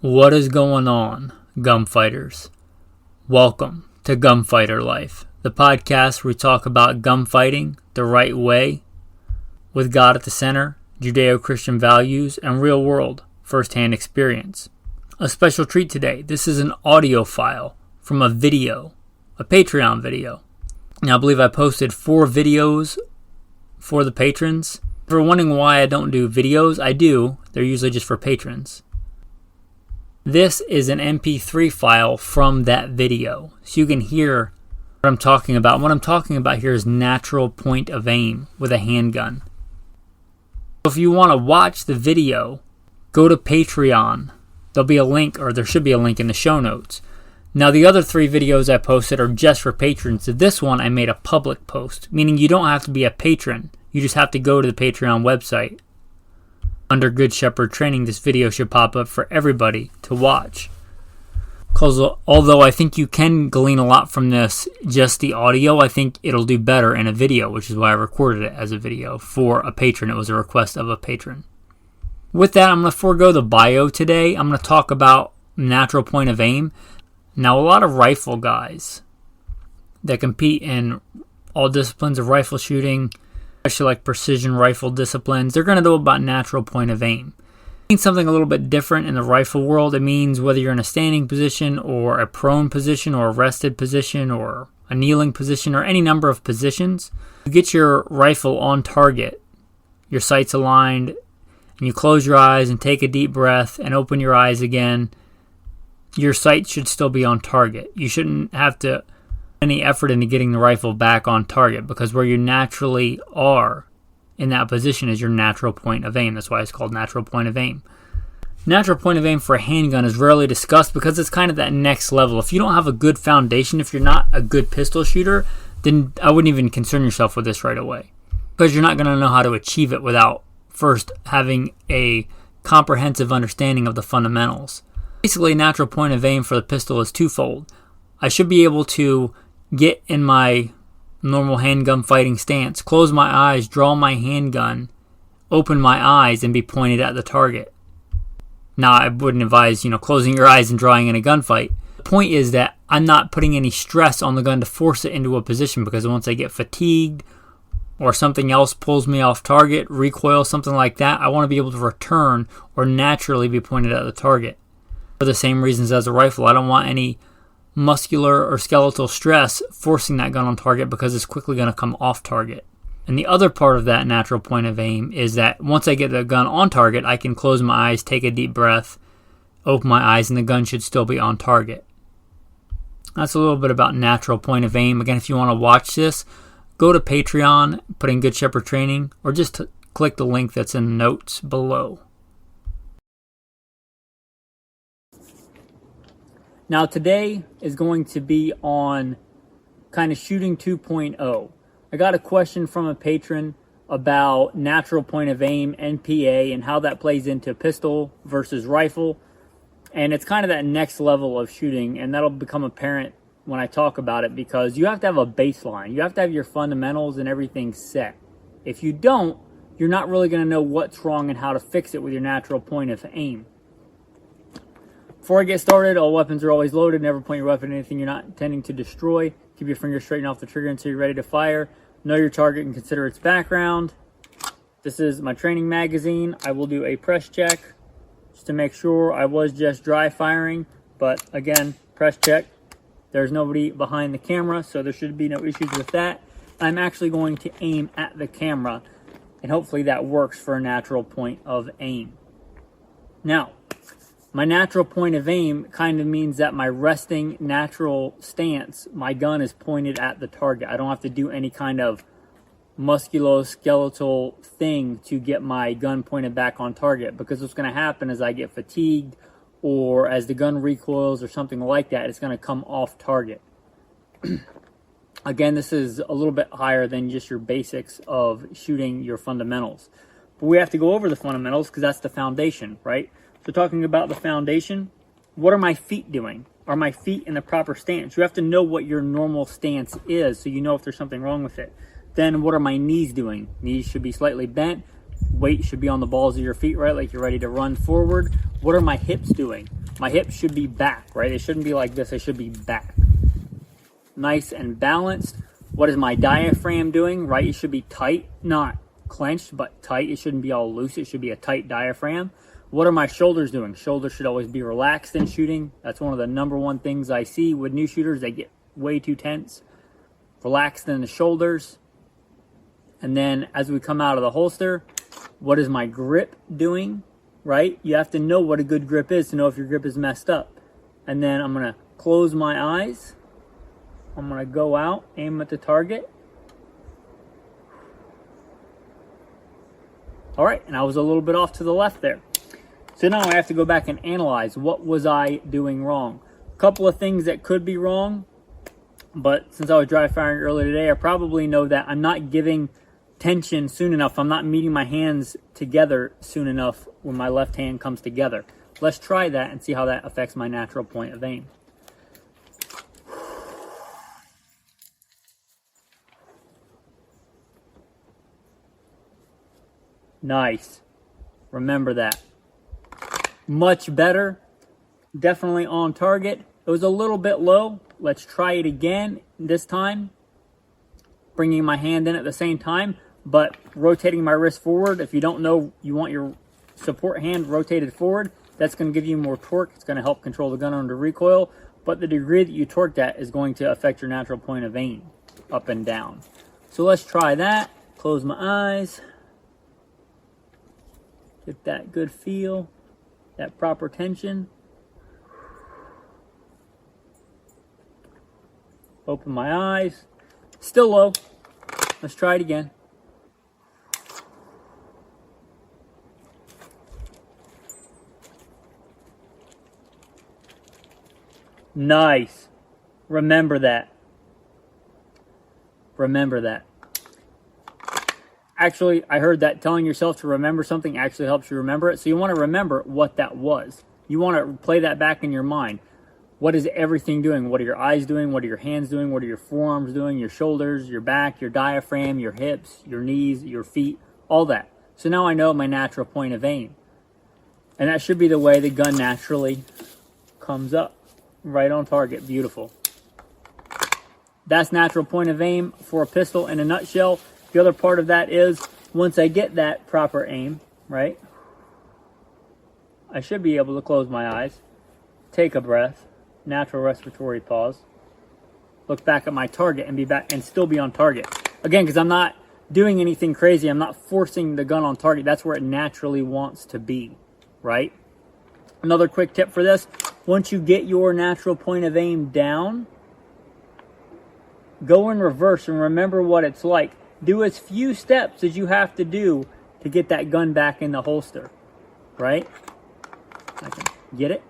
What is going on, gunfighters? Welcome to Gunfighter Life, the podcast where we talk about gunfighting the right way, with God at the center, Judeo-Christian values, and real-world, first-hand experience. A special treat today. This is an audio file from a video, a Patreon video. Now, I believe I posted 4 videos for the patrons. If you're wondering why I don't do videos, I do. They're usually just for patrons. This is an MP3 file from that video, so you can hear what I'm talking about. What I'm talking about here is natural point of aim with a handgun. So if you want to watch the video, go to Patreon. There'll be a link, or there should be a link in the show notes. Now, the other 3 videos I posted are just for patrons. So this one I made a public post, meaning you don't have to be a patron. You just have to go to the Patreon website. Under Good Shepherd Training, this video should pop up for everybody to watch. Because although I think you can glean a lot from this, just the audio, I think it'll do better in a video, which is why I recorded it as a video for a patron. It was a request of a patron. With that, I'm going to forego the bio today. I'm going to talk about natural point of aim. Now, a lot of rifle guys that compete in all disciplines of rifle shooting, especially like precision rifle disciplines, they're going to know about natural point of aim. It means something a little bit different in the rifle world. It means whether you're in a standing position or a prone position or a rested position or a kneeling position or any number of positions, you get your rifle on target, your sights aligned, and you close your eyes and take a deep breath and open your eyes again. Your sight should still be on target. You shouldn't have to any effort into getting the rifle back on target, because where you naturally are in that position is your natural point of aim. That's why it's called natural point of aim. Natural point of aim for a handgun is rarely discussed because it's kind of that next level. If you don't have a good foundation, if you're not a good pistol shooter, then I wouldn't even concern yourself with this right away, because you're not going to know how to achieve it without first having a comprehensive understanding of the fundamentals. Basically, natural point of aim for the pistol is twofold. I should be able to get in my normal handgun fighting stance, close my eyes, draw my handgun, open my eyes, and be pointed at the target. Now, I wouldn't advise, closing your eyes and drawing in a gunfight. The point is that I'm not putting any stress on the gun to force it into a position, because once I get fatigued or something else pulls me off target, recoil, something like that, I want to be able to return or naturally be pointed at the target. For the same reasons as a rifle, I don't want any muscular or skeletal stress forcing that gun on target, because it's quickly going to come off target. And the other part of that natural point of aim is that once I get the gun on target, I can close my eyes, take a deep breath, open my eyes, and the gun should still be on target. That's a little bit about natural point of aim. Again, if you want to watch this, go to Patreon, put in Good Shepherd Training, or just click the link that's in the notes below. Now, today is going to be on kind of shooting 2.0. I got a question from a patron about natural point of aim, NPA, and how that plays into pistol versus rifle. And it's kind of that next level of shooting, and that'll become apparent when I talk about it, because you have to have a baseline. You have to have your fundamentals and everything set. If you don't, you're not really going to know what's wrong and how to fix it with your natural point of aim. Before I get started, all weapons are always loaded. Never point your weapon at anything you're not intending to destroy. Keep your finger straight off the trigger until you're ready to fire. Know your target and consider its background. This is my training magazine. I will do a press check just to make sure. I was just dry firing, but again, press check. There's nobody behind the camera, so there should be no issues with that. I'm actually going to aim at the camera, and hopefully that works for a natural point of aim. Now, my natural point of aim kind of means that my resting natural stance, my gun is pointed at the target. I don't have to do any kind of musculoskeletal thing to get my gun pointed back on target, because what's going to happen is I get fatigued, or as the gun recoils or something like that, it's going to come off target. Again, this is a little bit higher than just your basics of shooting your fundamentals. But we have to go over the fundamentals because that's the foundation, right? So talking about the foundation, what are my feet doing? Are my feet in the proper stance? You have to know what your normal stance is so you know if there's something wrong with it. Then what are my knees doing? Knees should be slightly bent. weight should be on the balls of your feet, right? Like you're ready to run forward. What are my hips doing? My hips should be back, right? They shouldn't be like this. They should be back. Nice and balanced. What is my diaphragm doing, right? It should be tight, not clenched, but tight. It shouldn't be all loose. It should be a tight diaphragm. What are my shoulders doing? Shoulders should always be relaxed in shooting. That's one of the number one things I see with new shooters. They get way too tense. Relaxed in the shoulders. And then as we come out of the holster, what is my grip doing, right? You have to know what a good grip is to know if your grip is messed up. And then I'm going to close my eyes. I'm going to go out, aim at the target. All right, and I was a little bit off to the left there. So now I have to go back and analyze what was I doing wrong. A couple of things that could be wrong, but since I was dry firing earlier today, I probably know that I'm not giving tension soon enough. I'm not meeting my hands together soon enough when my left hand comes together. Let's try that and see how that affects my natural point of aim. Nice. Remember that. Much better. Definitely on target. It was a little bit low. Let's try it again this time. Bringing my hand in at the same time, but rotating my wrist forward. If you don't know, you want your support hand rotated forward. That's going to give you more torque. It's going to help control the gun under recoil. But the degree that you torque that is going to affect your natural point of aim, up and down. So let's try that. Close my eyes. Get that good feel, that proper tension. Open my eyes. Still low. Let's try it again. Nice. Remember that. Remember that. Actually, I heard that telling yourself to remember something actually helps you remember it. So you want to remember what that was. You want to play that back in your mind. What is everything doing? What are your eyes doing? What are your hands doing? What are your forearms doing? Your shoulders, your back, your diaphragm, your hips, your knees, your feet, all that. So now I know my natural point of aim. And that should be the way the gun naturally comes up. Right on target. Beautiful. That's natural point of aim for a pistol in a nutshell. The other part of that is, once I get that proper aim, right, I should be able to close my eyes, take a breath, natural respiratory pause, look back at my target and be back and still be on target. Again, because I'm not doing anything crazy. I'm not forcing the gun on target. That's where it naturally wants to be, right? Another quick tip for this, once you get your natural point of aim down, go in reverse and remember what it's like. Do as few steps as you have to do to get that gun back in the holster, right? I can get it.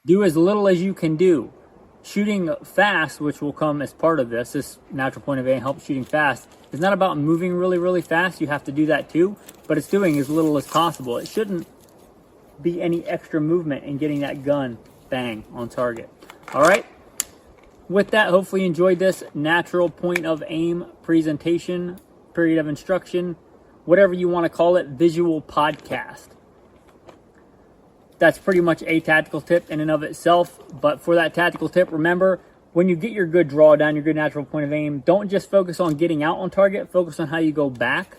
Do as little as you can do. Shooting fast, which will come as part of this, this natural point of aim helps shooting fast. It's not about moving really, really fast. You have to do that too, but it's doing as little as possible. It shouldn't be any extra movement in getting that gun bang on target. All right. With that, hopefully you enjoyed this natural point of aim presentation, period of instruction, whatever you want to call it, visual podcast. That's pretty much a tactical tip in and of itself. But for that tactical tip, remember, when you get your good draw down, your good natural point of aim, don't just focus on getting out on target. Focus on how you go back,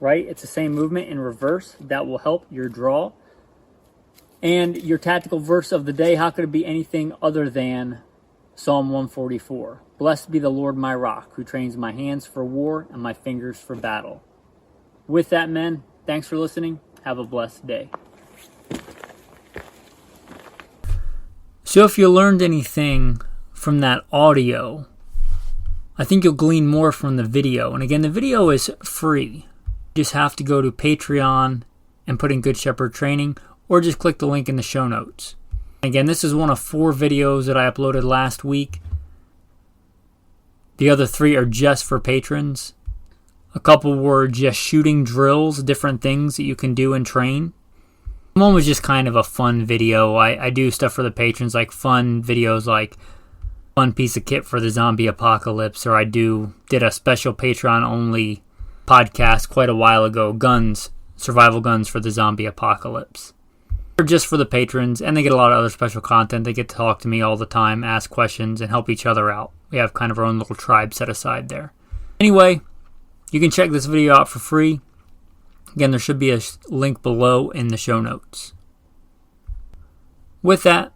right? It's the same movement in reverse. That will help your draw. And your tactical verse of the day, how could it be anything other than Psalm 144? Blessed be the Lord my rock, who trains my hands for war and my fingers for battle. With that, men, thanks for listening. Have a blessed day. So if you learned anything from that audio, I think you'll glean more from the video. And again, the video is free. You just have to go to Patreon and put in Good Shepherd Training, or just click the link in the show notes. Again, this is one of 4 videos that I uploaded last week. The other 3 are just for patrons. A couple were just shooting drills, different things that you can do and train. One was just kind of a fun video. I do stuff for the patrons, like fun videos like fun piece of kit for the zombie apocalypse, or I did a special Patreon only podcast quite a while ago, survival guns for the zombie apocalypse. They're just for the patrons, and they get a lot of other special content. They get to talk to me all the time, ask questions, and help each other out. We have kind of our own little tribe set aside there. Anyway, you can check this video out for free. Again, there should be a link below in the show notes. With that,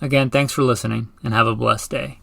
again, thanks for listening, and have a blessed day.